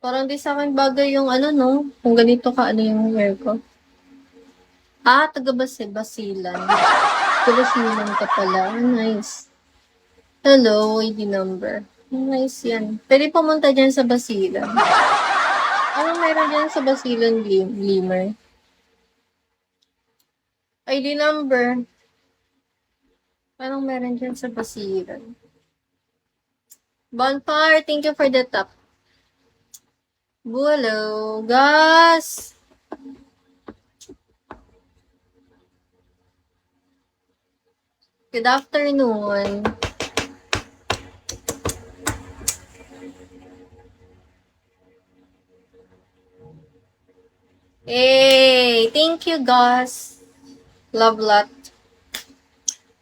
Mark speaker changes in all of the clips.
Speaker 1: Parang di sa akin bagay yung ano, no? Kung ganito ka, ano yung hair ko. Taga Basilan. Taga Basilan ka pala. Nice. Hello, ID number. Nice yan. Pwede pumunta dyan sa Basilan. Anong meron dyan sa Basilan Glimmer? ID number. Anong meron dyan sa Basilan? Bonfire, thank you for the top. Hello, guys. Good afternoon. Hey, thank you, guys. Love lot.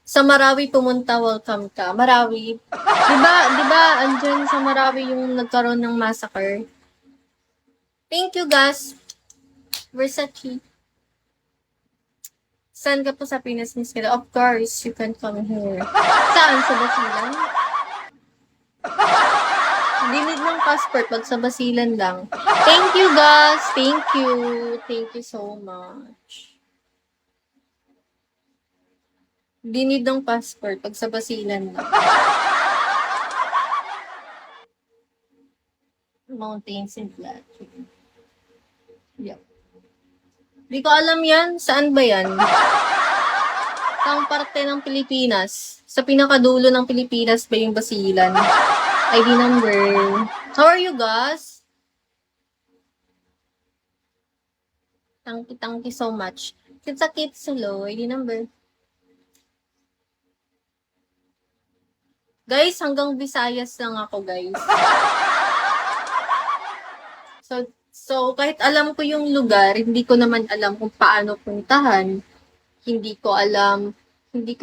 Speaker 1: Sa Marawi pumunta, welcome ka. Marawi. Di ba, andyan sa Marawi yung nagkaroon ng massacre? Thank you, guys. Versace. Saan ka po sa Pinas, Miss Kila? Of course, you can come here. Saan? Sa Basilan? Dinid ng passport, pag sa Basilan lang. Thank you, guys. Thank you. Thank you so much. Dinid ng passport, pag sa Basilan lang. Mountains and plateau. Yep. Di ko alam yan. Saan ba yan? Saang parte ng Pilipinas? Sa pinakadulo ng Pilipinas ba yung Basilan? ID number. How are you, guys? Thank you so much. It's a kids hello. ID number. Guys, hanggang Visayas lang ako, guys. So kahit alam ko yung lugar, hindi ko naman alam kung paano puntahan. Hindi ko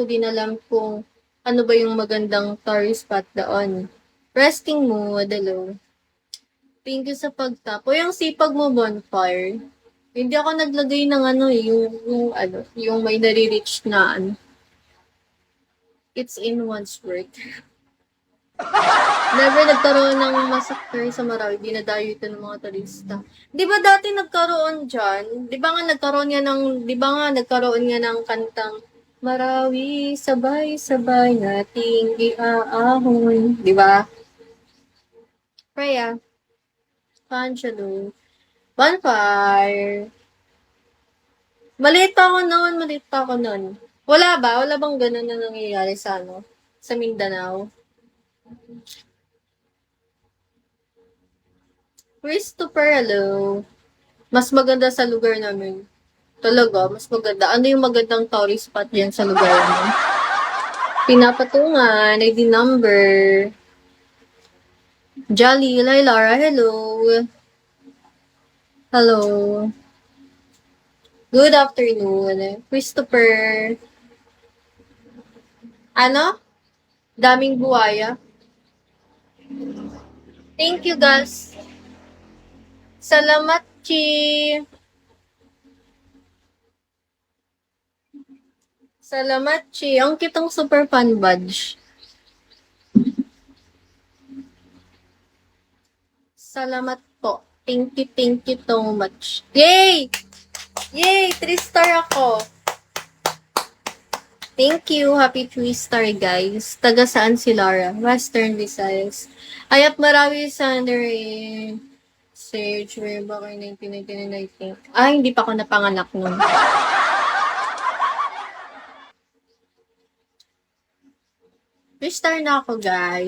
Speaker 1: din alam kung ano ba yung magandang tourist spot doon. Resting mood, hello. Thank you sa pagtap. O yung sipag mo, Bonfire. Hindi ako naglagay ng yung may nare-reach na ano. It's in one's work. Never nagkaroon ng massacre sa Marawi, dinadayo ito ng mga turista. Di ba dati nagkaroon dyan? Di ba nga nagkaroon nga ng kantang Marawi, sabay-sabay nating iaahon. Di ba? Freya. Angelo. Bonfire. Maliit pa ako noon. Wala ba? Wala bang ganun na nangyayari sa sa Mindanao? Christopher, hello. Mas maganda sa lugar namin. Talaga, mas maganda. Ano yung magandang tourist spot yan sa lugar mo? Pinapatungan, ID number. Jolly, Lara, hello. Hello. Good afternoon. Christopher. Ano? Daming buhaya. Thank you, guys. Salamat, Chi. Salamat, Chi. Ang kitang super fun badge. Salamat po. Thank you so much. Yay! Yay! 3-star ako. Thank you. Happy 3-star, guys. Taga saan si Lara? Western Visayas. Ayap marami sa under Sage, way back in 1999, I think. Hindi pa ako napanganak nun. 3-star na ako, guys.